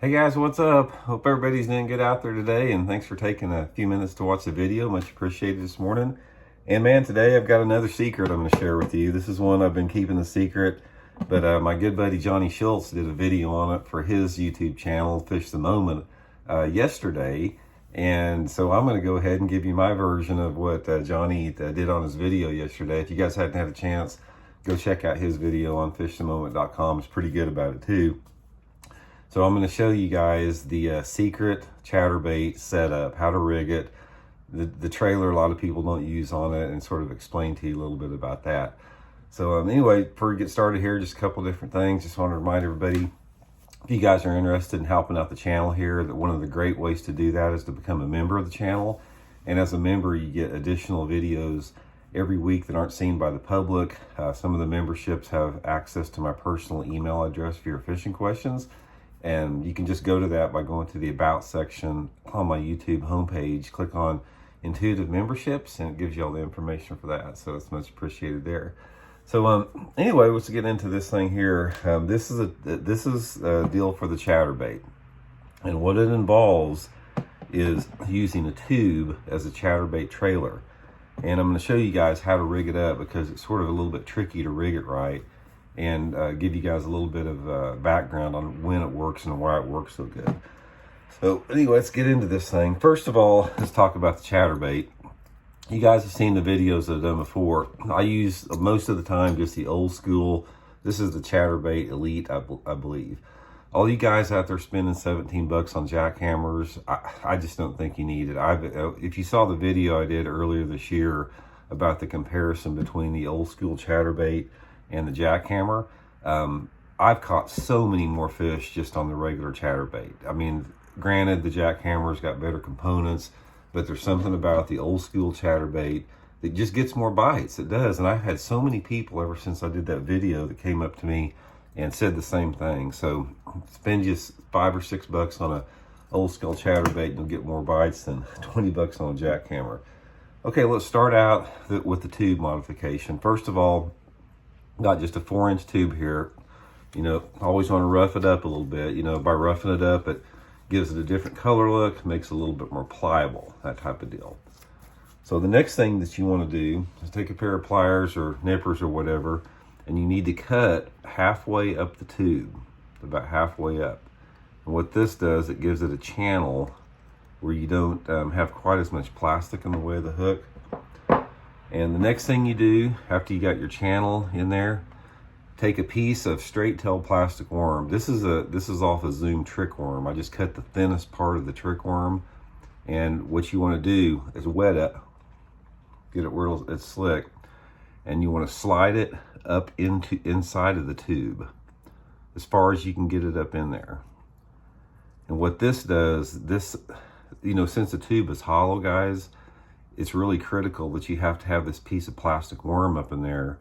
Hey guys, what's up? Hope everybody's doing good out there today, and thanks for taking a few minutes to watch the video. Much appreciated this morning. And man, today I've got another secret I'm going to share with you. This is one I've been keeping a secret, but my good buddy Johnny Schultz did a video on it for his YouTube channel, Fish the Moment, yesterday. And so I'm going to go ahead and give you my version of what Johnny did on his video yesterday. If you guys hadn't had a chance, go check out his video on fishthemoment.com. It's pretty good about it too. So I'm going to show you guys the secret chatterbait setup, how to rig it, the trailer a lot of people don't use on it, and sort of explain to you a little bit about that. So anyway, before we get started here, just a couple different things. Just want to remind everybody, if you guys are interested in helping out the channel here, that one of the great ways to do that is to become a member of the channel. And as a member, you get additional videos every week that aren't seen by the public. Some of the memberships have access to my personal email address for your fishing questions. And you can just go to that by going to the About section on my YouTube homepage. Click on Intuitive Memberships, and it gives you all the information for that. So it's much appreciated there. So anyway, let's get into this thing here. This is a deal for the chatterbait, and what it involves is using a tube as a chatterbait trailer. And I'm going to show you guys how to rig it up, because it's sort of a little bit tricky to rig it right, and give you guys a little bit of background on when it works and why it works so good. So anyway, let's get into this thing. First of all, let's talk about the chatterbait. You guys have seen the videos I've done before. I use most of the time just the old school. This is the Chatterbait Elite, I believe. All you guys out there spending 17 bucks on jackhammers, I just don't think you need it. If you saw the video I did earlier this year about the comparison between the old school chatterbait and the jackhammer, I've caught so many more fish just on the regular chatterbait. I mean, granted, the jackhammer's got better components, but there's something about the old school chatterbait that just gets more bites. It does. And I've had so many people ever since I did that video that came up to me and said the same thing. So spend just $5 or $6 on a old school chatterbait and you'll get more bites than 20 bucks on a jackhammer. Okay, let's start out with the tube modification. First of all, got just a 4-inch tube here. You know, always want to rough it up a little bit. You know, by roughing it up, it gives it a different color look, makes it a little bit more pliable, that type of deal. So the next thing that you want to do is take a pair of pliers or nippers or whatever, and you need to cut halfway up the tube, about halfway up. And what this does, it gives it a channel where you don't have quite as much plastic in the way of the hook. And the next thing you do, after you got your channel in there, take a piece of straight tail plastic worm. This is off a Zoom trick worm. I just cut the thinnest part of the trick worm. And what you want to do is wet it, get it where it's slick, and you want to slide it up inside of the tube as far as you can get it up in there. And what this does, you know, since the tube is hollow, guys, it's really critical that you have to have this piece of plastic worm up in there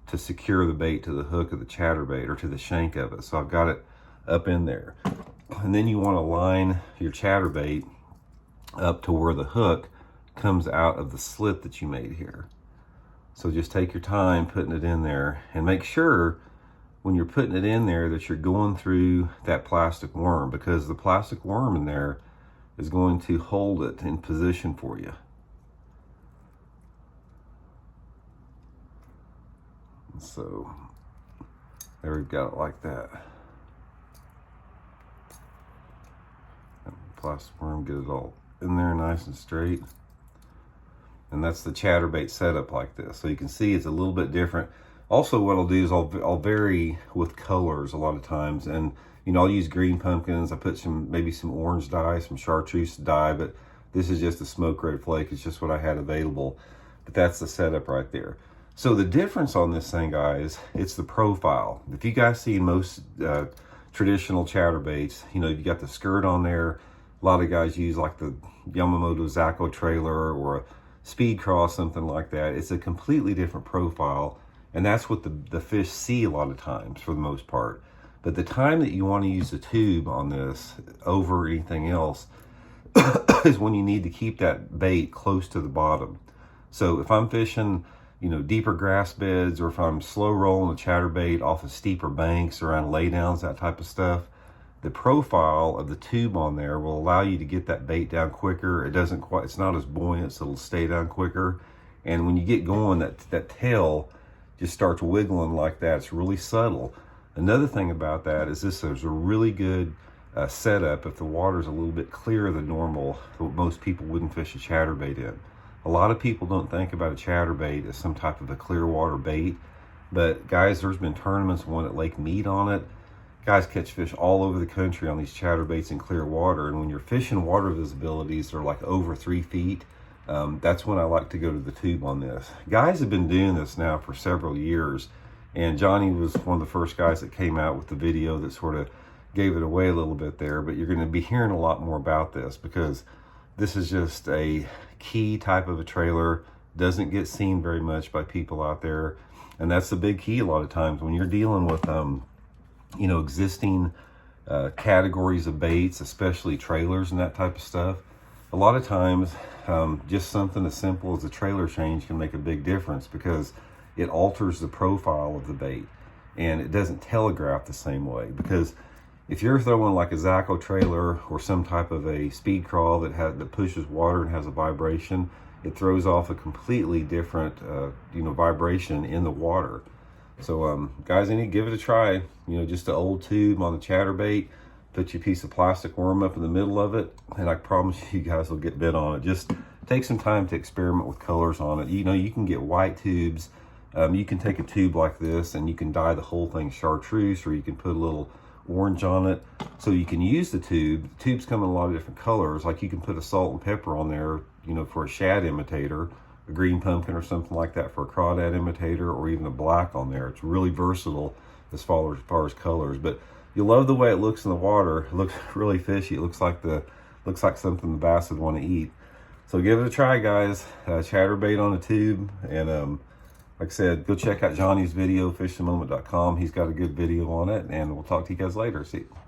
to secure the bait to the hook of the chatterbait or to the shank of it. So I've got it up in there. And then you want to line your chatterbait up to where the hook comes out of the slit that you made here. So just take your time putting it in there, and make sure when you're putting it in there that you're going through that plastic worm, because the plastic worm in there is going to hold it in position for you. So there we've got it like that. Plastic worm, get it all in there nice and straight. And that's the chatterbait setup like this. So you can see it's a little bit different. Also, what I'll do is I'll vary with colors a lot of times. And you know, I'll use green pumpkins. I put maybe some orange dye, some chartreuse dye, but this is just a smoke red flake. It's just what I had available. But that's the setup right there. So the difference on this thing, guys, it's the profile. If you guys see most traditional chatterbaits, you know, you got the skirt on there. A lot of guys use like the Yamamoto Zaco trailer or a Speed Cross, something like that. It's a completely different profile, and that's what the fish see a lot of times for the most part. But the time that you want to use the tube on this over anything else is when you need to keep that bait close to the bottom. So if I'm fishing, you know, deeper grass beds, or if I'm slow rolling a chatterbait off of steeper banks around laydowns, that type of stuff, the profile of the tube on there will allow you to get that bait down quicker. It's not as buoyant, so it'll stay down quicker. And when you get going, that tail just starts wiggling like that. It's really subtle. Another thing about that is there's a really good setup if the water's a little bit clearer than normal. Most people wouldn't fish a chatterbait in. A lot of people don't think about a chatterbait as some type of a clear water bait, but guys, there's been tournaments won at Lake Mead on it. Guys catch fish all over the country on these chatterbaits in clear water, and when you're fishing water visibilities that are like over 3 feet, that's when I like to go to the tube on this. Guys have been doing this now for several years, and Johnny was one of the first guys that came out with the video that sort of gave it away a little bit there, but you're going to be hearing a lot more about this because this is just a key type of a trailer. Doesn't get seen very much by people out there, and that's the big key a lot of times when you're dealing with you know, existing categories of baits, especially trailers and that type of stuff. A lot of times just something as simple as a trailer change can make a big difference because it alters the profile of the bait and it doesn't telegraph the same way. Because if you're throwing like a Zaco trailer or some type of a speed crawl that pushes water and has a vibration, it throws off a completely different you know, vibration in the water. So guys, I need to give it a try. You know, just an old tube on the chatterbait, put your piece of plastic worm up in the middle of it, and I promise you guys will get bit on it. Just take some time to experiment with colors on it. You know, you can get white tubes. You can take a tube like this and you can dye the whole thing chartreuse, or you can put a little orange on it. So you can use the tube. The tubes come in a lot of different colors. Like you can put a salt and pepper on there, you know, for a shad imitator, a green pumpkin or something like that for a crawdad imitator, or even a black on there. It's really versatile as far as colors. But you'll love the way it looks in the water. It looks really fishy. It looks like something the bass would want to eat. So give it a try, guys. Chatterbait on a tube. And like I said, go check out Johnny's video, fishthemoment.com. He's got a good video on it, and we'll talk to you guys later. See you.